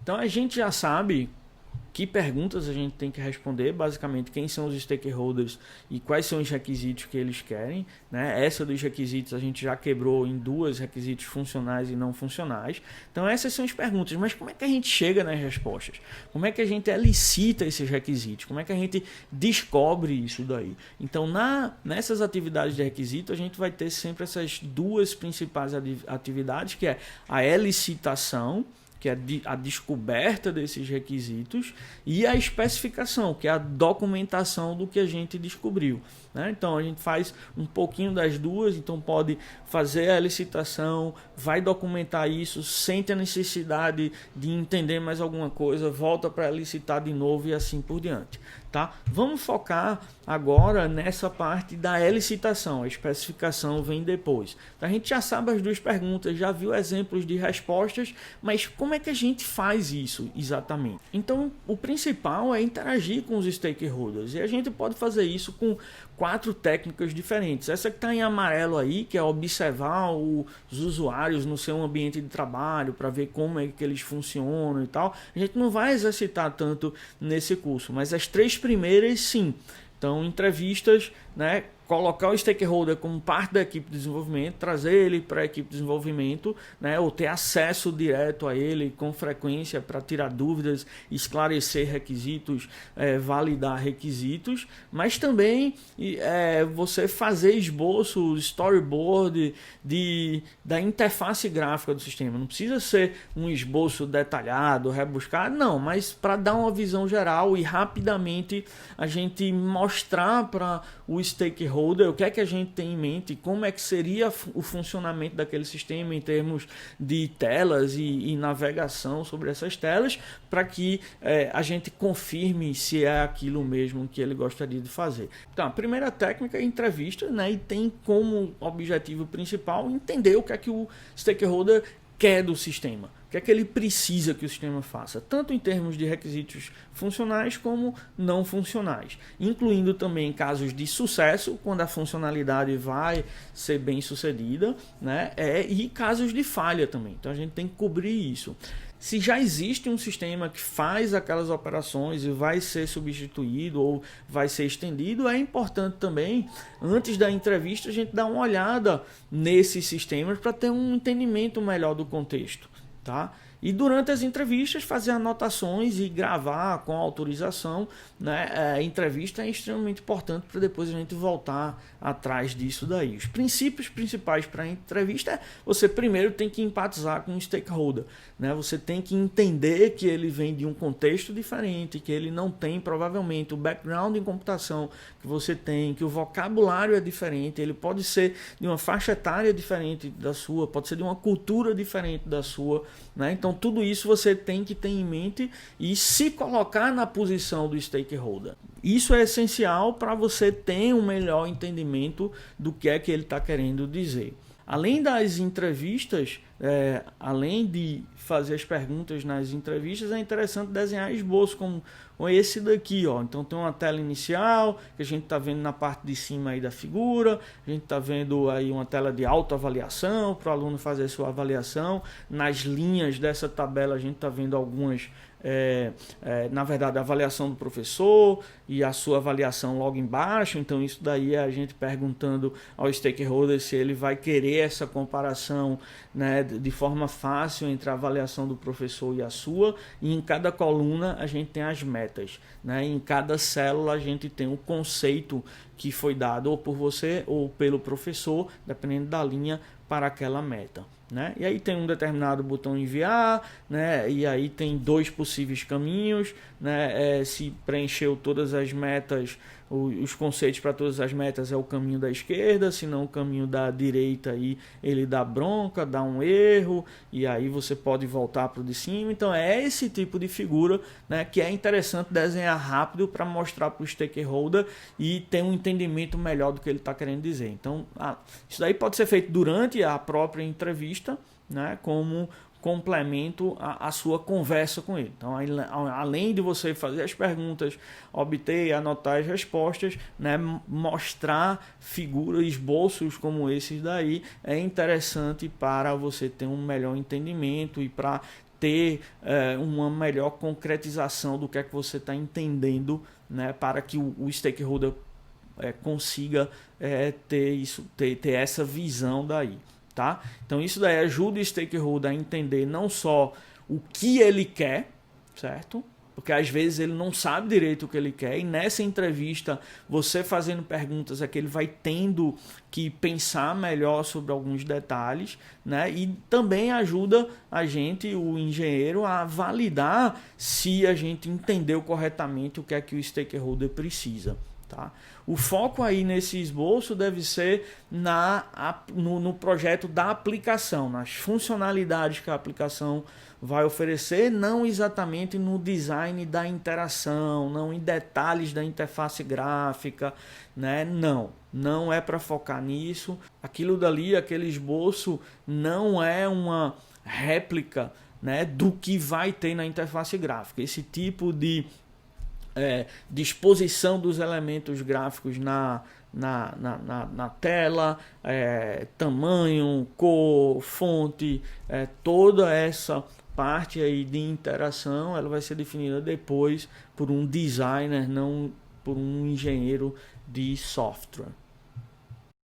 Então a gente já sabe que perguntas a gente tem que responder, basicamente quem são os stakeholders e quais são os requisitos que eles querem, né? Essa dos requisitos a gente já quebrou em duas requisitos funcionais e não funcionais. Então essas são as perguntas, mas como é que a gente chega nas respostas? Como é que a gente elicita esses requisitos? Como é que a gente descobre isso daí? Então nessas atividades de requisito a gente vai ter sempre essas duas principais atividades, que é a elicitação, que é a descoberta desses requisitos, e a especificação, que é a documentação do que a gente descobriu, né? Então a gente faz um pouquinho das duas, então pode fazer a licitação, vai documentar isso, sente a necessidade de entender mais alguma coisa, volta para licitar de novo e assim por diante. Tá? Vamos focar agora nessa parte da elicitação, a especificação vem depois. Então, a gente já sabe as duas perguntas, já viu exemplos de respostas, mas como é que a gente faz isso exatamente? Então, o principal é interagir com os stakeholders, e a gente pode fazer isso com 4 técnicas diferentes. Essa que está em amarelo aí, que é observar os usuários no seu ambiente de trabalho, para ver como é que eles funcionam e tal. A gente não vai exercitar tanto nesse curso, mas as 3 primeiras sim. Então, entrevistas, né? Colocar o stakeholder como parte da equipe de desenvolvimento, trazer ele para a equipe de desenvolvimento, né, ou ter acesso direto a ele com frequência para tirar dúvidas, esclarecer requisitos, validar requisitos, mas também você fazer esboço, storyboard da interface gráfica do sistema. Não precisa ser um esboço detalhado, rebuscado, não, mas para dar uma visão geral e rapidamente a gente mostrar para o stakeholder o que é que a gente tem em mente, como é que seria o funcionamento daquele sistema em termos de telas e navegação sobre essas telas, para que a gente confirme se é aquilo mesmo que ele gostaria de fazer. Então, a primeira técnica é entrevista, né, e tem como objetivo principal entender o que é que o stakeholder quer do sistema. O que é que ele precisa que o sistema faça, tanto em termos de requisitos funcionais como não funcionais, incluindo também casos de sucesso, quando a funcionalidade vai ser bem sucedida, né? E casos de falha também. Então a gente tem que cobrir isso. Se já existe um sistema que faz aquelas operações e vai ser substituído ou vai ser estendido, é importante também, antes da entrevista, a gente dar uma olhada nesses sistemas para ter um entendimento melhor do contexto. Tá? E durante as entrevistas fazer anotações e gravar com autorização, né? A entrevista é extremamente importante para depois a gente voltar atrás disso daí. Os princípios principais para a entrevista é você primeiro tem que empatizar com o stakeholder, né? Você tem que entender que ele vem de um contexto diferente, que ele não tem provavelmente o background em computação que você tem, que o vocabulário é diferente, ele pode ser de uma faixa etária diferente da sua, pode ser de uma cultura diferente da sua, né? Então tudo isso você tem que ter em mente e se colocar na posição do stakeholder. Isso é essencial para você ter um melhor entendimento do que é que ele está querendo dizer. Além das entrevistas, além de fazer as perguntas nas entrevistas, é interessante desenhar esboço como esse daqui, ó. Então tem uma tela inicial que a gente está vendo na parte de cima aí da figura, a gente está vendo aí uma tela de autoavaliação para o aluno fazer a sua avaliação. Nas linhas dessa tabela a gente está vendo algumas, na verdade, a avaliação do professor e a sua avaliação logo embaixo. Então isso daí é a gente perguntando ao stakeholder se ele vai querer essa comparação, né, de forma fácil entre a avaliação do professor e a sua, e em cada coluna a gente tem as metas, né? Em cada célula a gente tem o conceito que foi dado ou por você ou pelo professor, dependendo da linha, para aquela meta, né? E aí tem um determinado botão enviar, né? E aí tem 2 possíveis caminhos, né? Se preencheu todas as metas, os conceitos para todas as metas é o caminho da esquerda, se não o caminho da direita, aí ele dá bronca, dá um erro, e aí você pode voltar para o de cima. Então é esse tipo de figura, né, que é interessante desenhar rápido para mostrar para o stakeholder e ter um entendimento melhor do que ele está querendo dizer. Então isso daí pode ser feito durante a própria entrevista, né, como complemento à sua conversa com ele. Então, além de você fazer as perguntas, obter e anotar as respostas, né, mostrar figuras, esboços como esses daí, é interessante para você ter um melhor entendimento e para ter uma melhor concretização do que é que você está entendendo, né, para que o stakeholder consiga ter essa visão daí, tá? Então isso daí ajuda o stakeholder a entender não só o que ele quer, certo? Porque às vezes ele não sabe direito o que ele quer, e nessa entrevista, você fazendo perguntas, é que ele vai tendo que pensar melhor sobre alguns detalhes, né? E também ajuda a gente, o engenheiro, a validar se a gente entendeu corretamente o que é que o stakeholder precisa. Tá? O foco aí nesse esboço deve ser no projeto da aplicação, nas funcionalidades que a aplicação vai oferecer, não exatamente no design da interação, não em detalhes da interface gráfica, né? Não é para focar nisso. Aquilo dali, aquele esboço, não é uma réplica, né, do que vai ter na interface gráfica. Esse tipo de disposição dos elementos gráficos na tela, tamanho, cor, fonte, toda essa parte aí de interação, ela vai ser definida depois por um designer, não por um engenheiro de software.